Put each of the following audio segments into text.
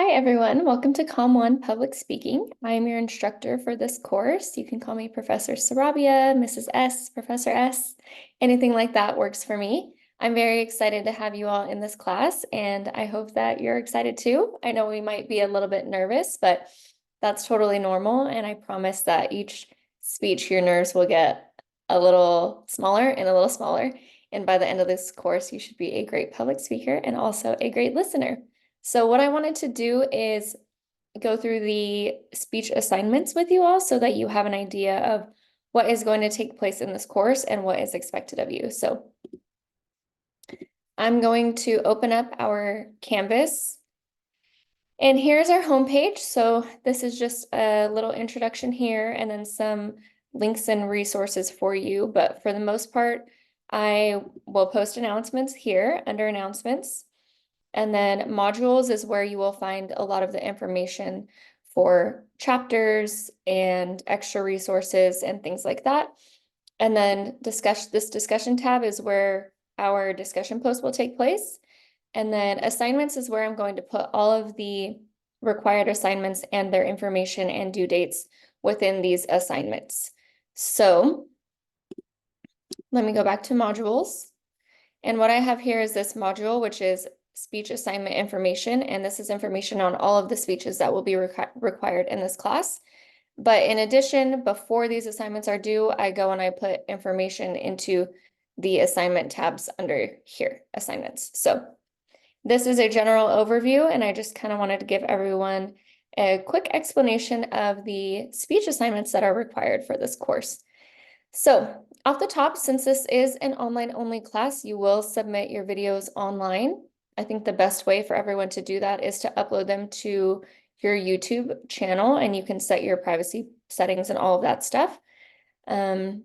Hi everyone, welcome to Calm One Public Speaking. I am your instructor for this course. You can call me Professor Sarabia, Mrs. S, Professor S, anything like that works for me. I'm very excited to have you all in this class, and I hope that you're excited too. I know we might be a little bit nervous, but that's totally normal, and I promise that each speech your nerves will get a little smaller and a little smaller. And by the end of this course, you should be a great public speaker and also a great listener. So what I wanted to do is go through the speech assignments with you all so that you have an idea of what is going to take place in this course and what is expected of you. So I'm going to open up our Canvas. And here's our homepage. So this is just a little introduction here and then some links and resources for you. But for the most part, I will post announcements here under announcements. And then modules is where you will find a lot of the information for chapters and extra resources and things like that. And then this discussion tab is where our discussion post will take place. And then assignments is where I'm going to put all of the required assignments and their information and due dates within these assignments. So let me go back to modules. And what I have here is this module, which is speech assignment information. And this is information on all of the speeches that will be required in this class. But in addition, before these assignments are due, I go and I put information into the assignment tabs under here, assignments. So this is a general overview, and I just kind of wanted to give everyone a quick explanation of the speech assignments that are required for this course. So off the top, since this is an online only class, you will submit your videos online. I think the best way for everyone to do that is to upload them to your YouTube channel, and you can set your privacy settings and all of that stuff. And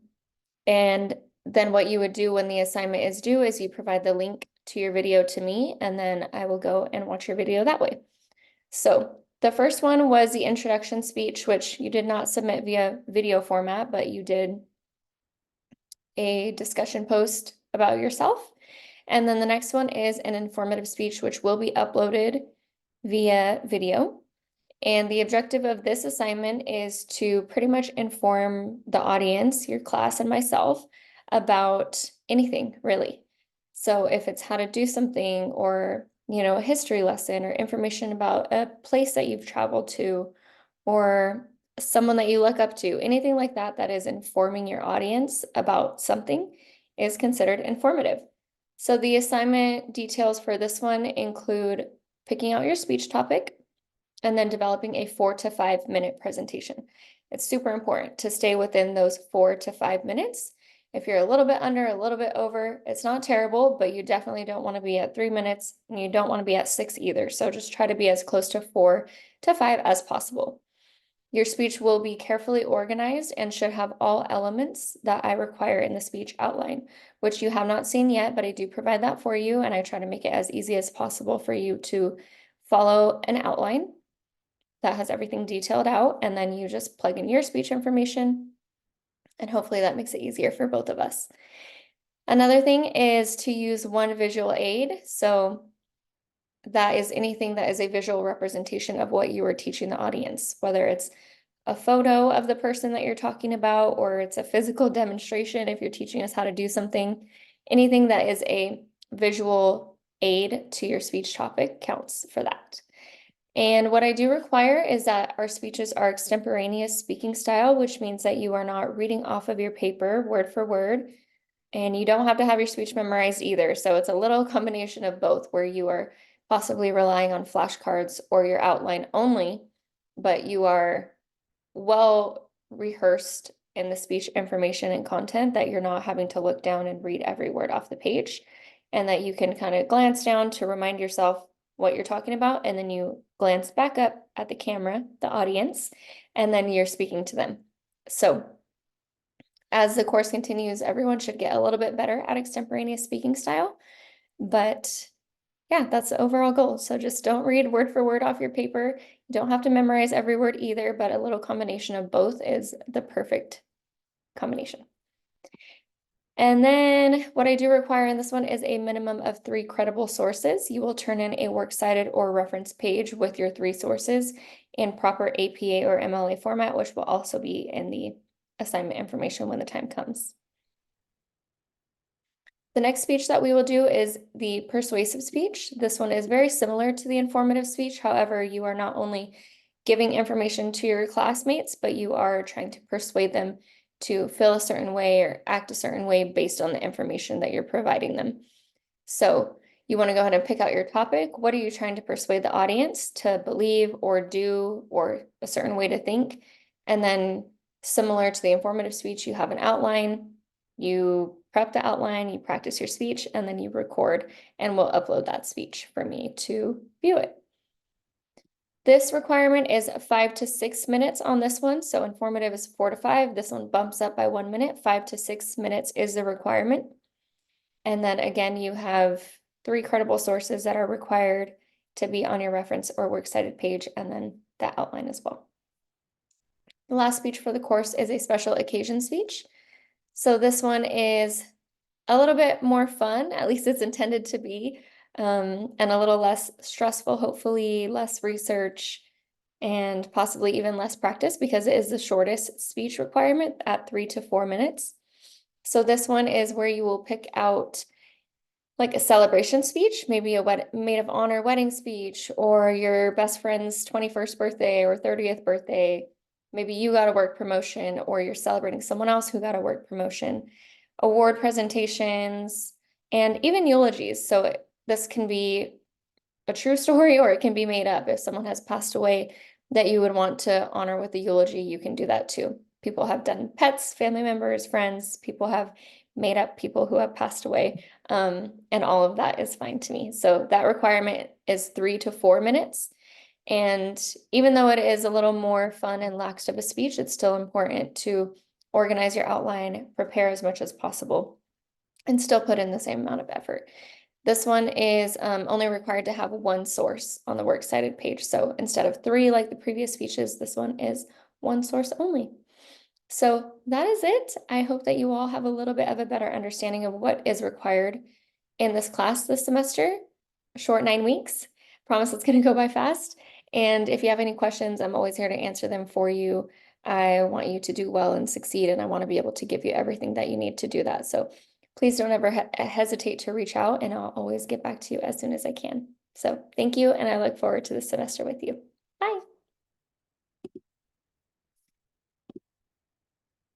then what you would do when the assignment is due is you provide the link to your video to me, and then I will go and watch your video that way. So the first one was the introduction speech, which you did not submit via video format, but you did a discussion post about yourself. And then the next one is an informative speech, which will be uploaded via video. And the objective of this assignment is to pretty much inform the audience, your class and myself, about anything really. So if it's how to do something or, a history lesson or information about a place that you've traveled to or someone that you look up to, anything like that that is informing your audience about something is considered informative. So the assignment details for this one include picking out your speech topic and then developing a 4 to 5 minute presentation. It's super important to stay within those 4 to 5 minutes. If you're a little bit under, a little bit over, it's not terrible, but you definitely don't want to be at 3 minutes and you don't want to be at 6 either. So just try to be as close to 4 to 5 as possible. Your speech will be carefully organized and should have all elements that I require in the speech outline, which you have not seen yet, but I do provide that for you, and I try to make it as easy as possible for you to follow an outline that has everything detailed out, and then you just plug in your speech information, and hopefully that makes it easier for both of us. Another thing is to use one visual aid. So that is anything that is a visual representation of what you are teaching the audience, whether it's a photo of the person that you're talking about, or it's a physical demonstration if you're teaching us how to do something. Anything that is a visual aid to your speech topic counts for that. And what I do require is that our speeches are extemporaneous speaking style, which means that you are not reading off of your paper word for word, and you don't have to have your speech memorized either. So it's a little combination of both, where you are possibly relying on flashcards or your outline only, but you are well rehearsed in the speech information and content that you're not having to look down and read every word off the page, and that you can kind of glance down to remind yourself what you're talking about, and then you glance back up at the camera, the audience, and then you're speaking to them. So as the course continues, everyone should get a little bit better at extemporaneous speaking style, but yeah, that's the overall goal. So just don't read word for word off your paper. You don't have to memorize every word either, but a little combination of both is the perfect combination. And then what I do require in this one is a minimum of 3 credible sources. You will turn in a works cited or reference page with your 3 sources in proper APA or MLA format, which will also be in the assignment information when the time comes. The next speech that we will do is the persuasive speech. This one is very similar to the informative speech. However, you are not only giving information to your classmates, but you are trying to persuade them to feel a certain way or act a certain way based on the information that you're providing them. So you want to go ahead and pick out your topic. What are you trying to persuade the audience to believe or do or a certain way to think? And then similar to the informative speech, you have an outline, you prep the outline, you practice your speech, and then you record, and we'll upload that speech for me to view it. This requirement is 5 to 6 minutes on this one. So informative is 4 to 5. This one bumps up by 1 minute. 5 to 6 minutes is the requirement. And then again, you have 3 credible sources that are required to be on your reference or works cited page, and then that outline as well. The last speech for the course is a special occasion speech. So this one is a little bit more fun, at least it's intended to be, and a little less stressful, hopefully less research and possibly even less practice because it is the shortest speech requirement at 3 to 4 minutes. So this one is where you will pick out like a celebration speech, maybe a maid of honor wedding speech, or your best friend's 21st birthday or 30th birthday. Maybe you got a work promotion or you're celebrating someone else who got a work promotion, award presentations, and even eulogies. So this can be a true story or it can be made up. If someone has passed away that you would want to honor with a eulogy, you can do that too. People have done pets, family members, friends, people have made up people who have passed away, and all of that is fine to me. So that requirement is 3 to 4 minutes. And even though it is a little more fun and lax of a speech, it's still important to organize your outline, prepare as much as possible, and still put in the same amount of effort. This one is only required to have 1 source on the works cited page. So instead of 3 like the previous speeches, this one is 1 source only. So that is it. I hope that you all have a little bit of a better understanding of what is required in this class this semester. Short 9 weeks. Promise it's going to go by fast. And if you have any questions, I'm always here to answer them for you. I want you to do well and succeed, and I want to be able to give you everything that you need to do that. So please don't ever hesitate to reach out, and I'll always get back to you as soon as I can. So thank you, and I look forward to this semester with you.